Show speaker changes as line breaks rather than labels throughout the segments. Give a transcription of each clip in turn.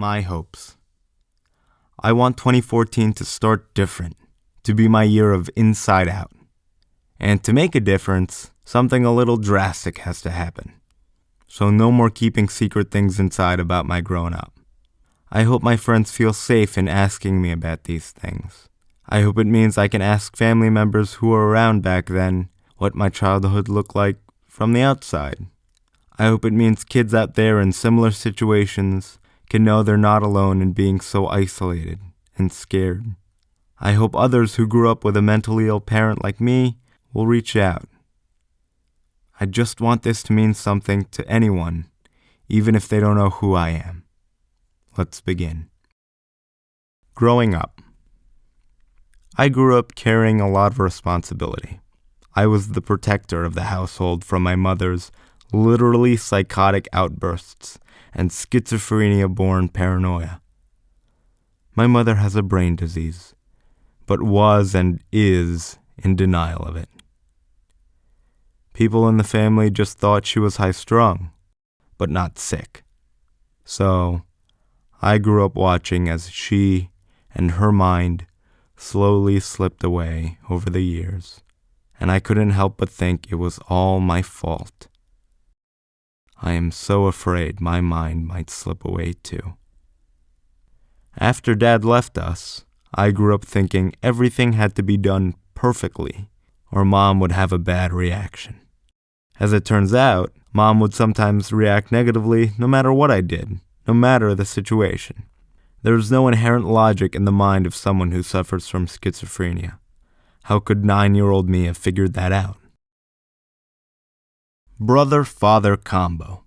My hopes. I want 2014 to start different, to be my year of InsideOut. And to make a difference, something a little drastic has to happen. So no more keeping secret things inside about my growing up. I hope my friends feel safe in asking me about these things. I hope it means I can ask family members who were around back then what my childhood looked like from the outside. I hope it means kids out there in similar situations can know they're not alone in being so isolated and scared. I hope others who grew up with a mentally ill parent like me will reach out. I just want this to mean something to anyone, even if they don't know who I am. Let's begin. Growing up. I grew up carrying a lot of responsibility. I was the protector of the household from my mother's literally psychotic outbursts and schizophrenia-born paranoia. My mother has a brain disease, but was and is in denial of it. People in the family just thought she was high-strung, but not sick. So, I grew up watching as she and her mind slowly slipped away over the years, and I couldn't help but think it was all my fault. I am so afraid my mind might slip away too. After Dad left us, I grew up thinking everything had to be done perfectly, or Mom would have a bad reaction. As it turns out, Mom would sometimes react negatively no matter what I did, no matter the situation. There is no inherent logic in the mind of someone who suffers from schizophrenia. How could 9-year-old me have figured that out? Brother-father combo.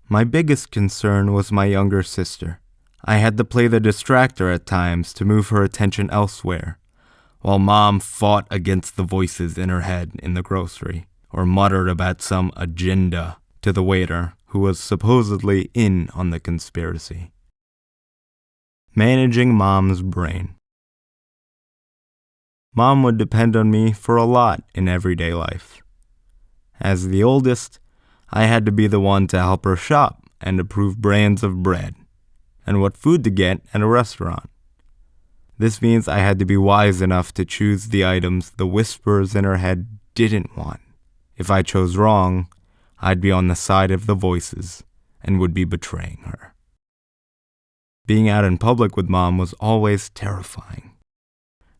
My biggest concern was my younger sister. I had to play the distractor at times to move her attention elsewhere, while Mom fought against the voices in her head in the grocery, or muttered about some agenda to the waiter who was supposedly in on the conspiracy. Managing Mom's brain. Mom would depend on me for a lot in everyday life. As the oldest, I had to be the one to help her shop and approve brands of bread, and what food to get at a restaurant. This means I had to be wise enough to choose the items the whispers in her head didn't want. If I chose wrong, I'd be on the side of the voices and would be betraying her. Being out in public with Mom was always terrifying.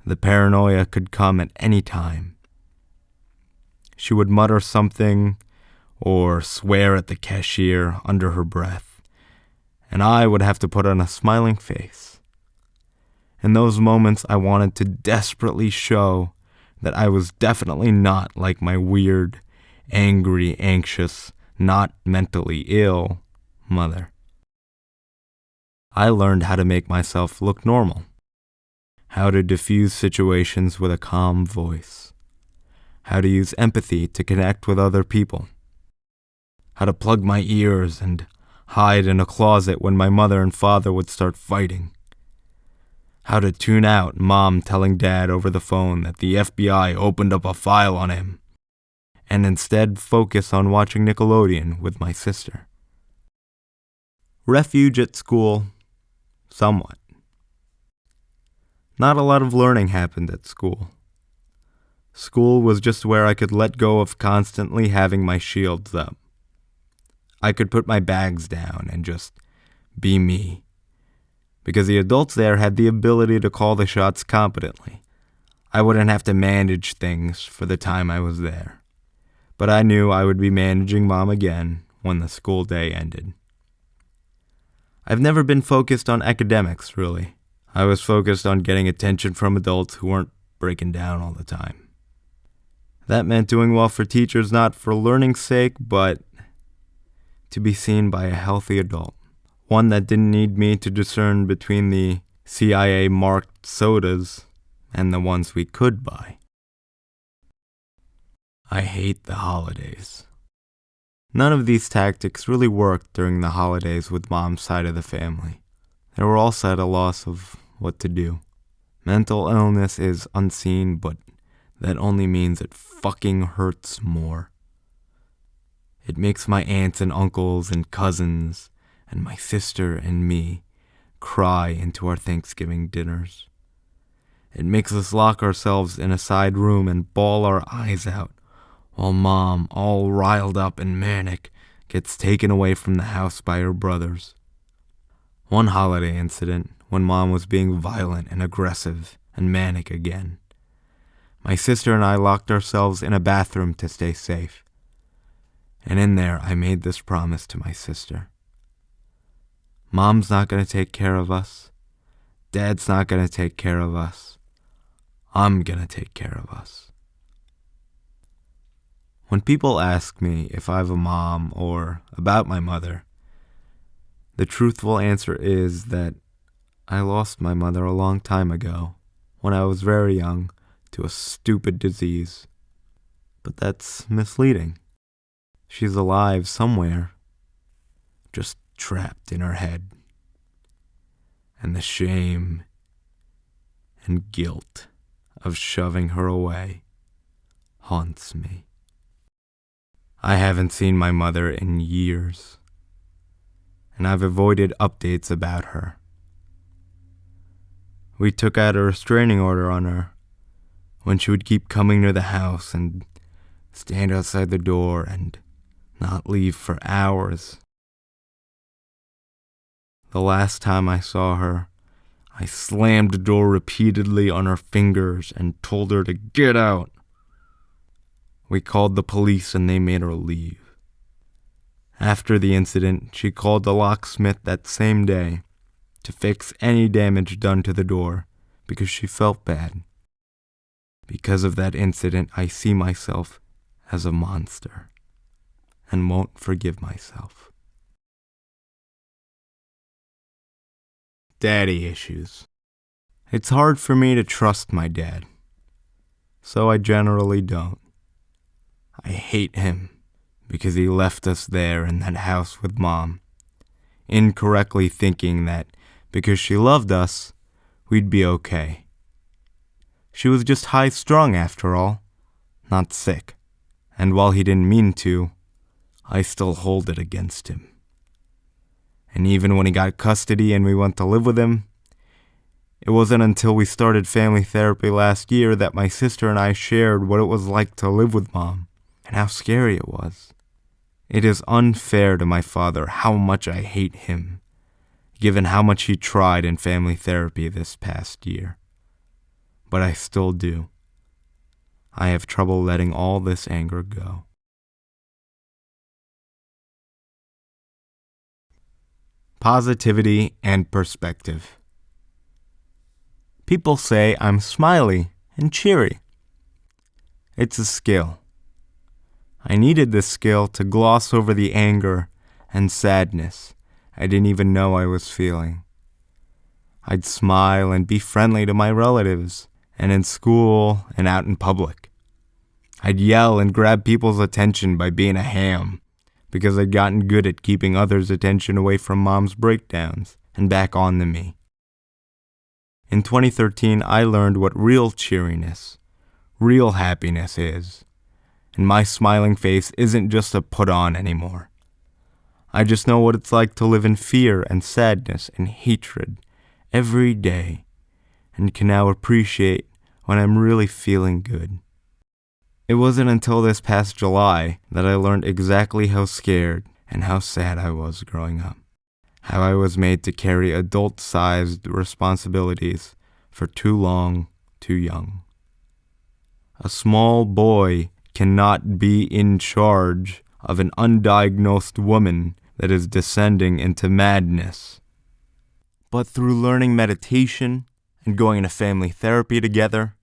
The paranoia could come at any time. She would mutter something or swear at the cashier under her breath, and I would have to put on a smiling face. In those moments, I wanted to desperately show that I was definitely not like my weird, angry, anxious, not mentally ill mother. I learned how to make myself look normal, how to diffuse situations with a calm voice, how to use empathy to connect with other people, how to plug my ears and hide in a closet when my mother and father would start fighting, how to tune out Mom telling Dad over the phone that the FBI opened up a file on him, and instead focus on watching Nickelodeon with my sister. Refuge at school, somewhat. Not a lot of learning happened at school. School was just where I could let go of constantly having my shields up. I could put my bags down and just be me, because the adults there had the ability to call the shots competently. I wouldn't have to manage things for the time I was there, but I knew I would be managing Mom again when the school day ended. I've never been focused on academics, really. I was focused on getting attention from adults who weren't breaking down all the time. That meant doing well for teachers, not for learning's sake, but to be seen by a healthy adult. One that didn't need me to discern between the CIA-marked sodas and the ones we could buy. I hate the holidays. None of these tactics really worked during the holidays with Mom's side of the family. They were also at a loss of what to do. Mental illness is unseen, but that only means it fucking hurts more. It makes my aunts and uncles and cousins and my sister and me cry into our Thanksgiving dinners. It makes us lock ourselves in a side room and bawl our eyes out, while Mom, all riled up and manic, gets taken away from the house by her brothers. One holiday incident, when Mom was being violent and aggressive and manic again, my sister and I locked ourselves in a bathroom to stay safe. And in there, I made this promise to my sister. Mom's not going to take care of us. Dad's not going to take care of us. I'm going to take care of us. When people ask me if I have a mom or about my mother, the truthful answer is that I lost my mother a long time ago, when I was very young, to a stupid disease. But that's misleading. She's alive somewhere, just trapped in her head. And the shame and guilt of shoving her away haunts me. I haven't seen my mother in years, and I've avoided updates about her. We took out a restraining order on her when she would keep coming to the house and stand outside the door and not leave for hours. The last time I saw her, I slammed the door repeatedly on her fingers and told her to get out. We called the police and they made her leave. After the incident, she called the locksmith that same day to fix any damage done to the door because she felt bad. Because of that incident, I see myself as a monster and won't forgive myself. Daddy issues. It's hard for me to trust my dad, so I generally don't. I hate him because he left us there in that house with Mom, incorrectly thinking that because she loved us, we'd be okay. She was just high-strung after all, not sick, and while he didn't mean to, I still hold it against him. And even when he got custody and we went to live with him, it wasn't until we started family therapy last year that my sister and I shared what it was like to live with Mom and how scary it was. It is unfair to my father how much I hate him, given how much he tried in family therapy this past year. But I still do. I have trouble letting all this anger go. Positivity and perspective. People say I'm smiley and cheery. It's a skill. I needed this skill to gloss over the anger and sadness I didn't even know I was feeling. I'd smile and be friendly to my relatives, and in school and out in public. I'd yell and grab people's attention by being a ham, because I'd gotten good at keeping others' attention away from Mom's breakdowns and back on to me. In 2013, I learned what real cheeriness, real happiness is, and my smiling face isn't just a put-on anymore. I just know what it's like to live in fear and sadness and hatred every day, and can now appreciate when I'm really feeling good. It wasn't until this past July that I learned exactly how scared and how sad I was growing up. How I was made to carry adult-sized responsibilities for too long, too young. A small boy cannot be in charge of an undiagnosed woman that is descending into madness. But through learning meditation and going to family therapy together,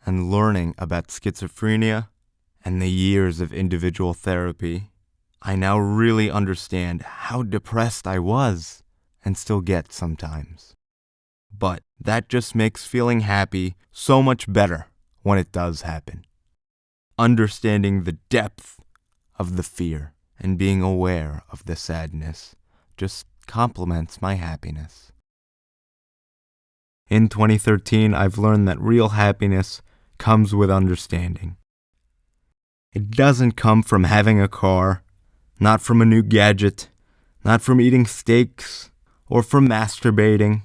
and learning about schizophrenia and the years of individual therapy, I now really understand how depressed I was and still get sometimes. But that just makes feeling happy so much better when it does happen. Understanding the depth of the fear and being aware of the sadness just complements my happiness. In 2013, I've learned that real happiness comes with understanding. It doesn't come from having a car, not from a new gadget, Not from eating steaks or from masturbating.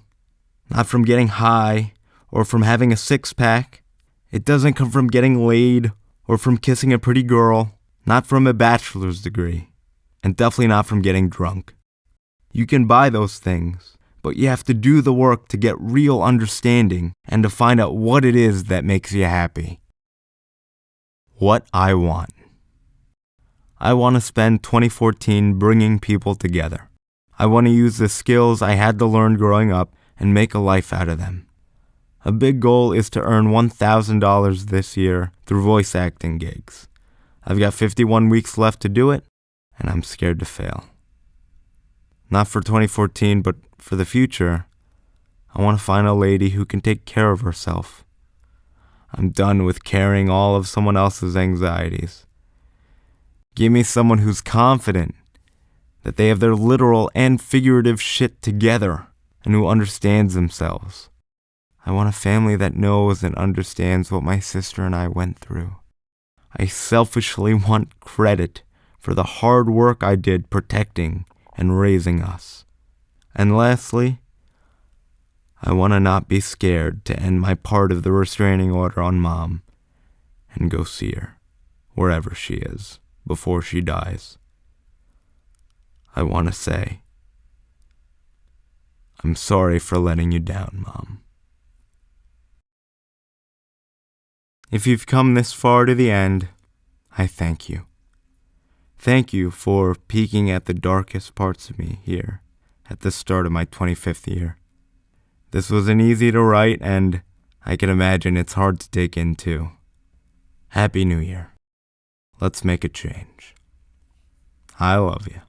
Not from getting high or from having a six-pack. It doesn't come from getting laid or from kissing a pretty girl. Not from a bachelor's degree. And definitely not from getting drunk. You can buy those things, but you have to do the work to get real understanding and to find out what it is that makes you happy. What I want. I want to spend 2014 bringing people together. I want to use the skills I had to learn growing up and make a life out of them. A big goal is to earn $1,000 this year through voice acting gigs. I've got 51 weeks left to do it, and I'm scared to fail. Not for 2014, but for the future, I want to find a lady who can take care of herself. I'm done with carrying all of someone else's anxieties. Give me someone who's confident that they have their literal and figurative shit together and who understands themselves. I want a family that knows and understands what my sister and I went through. I selfishly want credit for the hard work I did protecting and raising us. And lastly, I want to not be scared to end my part of the restraining order on Mom and go see her, wherever she is, before she dies. I want to say, I'm sorry for letting you down, Mom. If you've come this far to the end, I thank you. Thank you for peeking at the darkest parts of me here at the start of my 25th year. This wasn't easy to write, and I can imagine it's hard to dig into. Happy New Year. Let's make a change. I love you.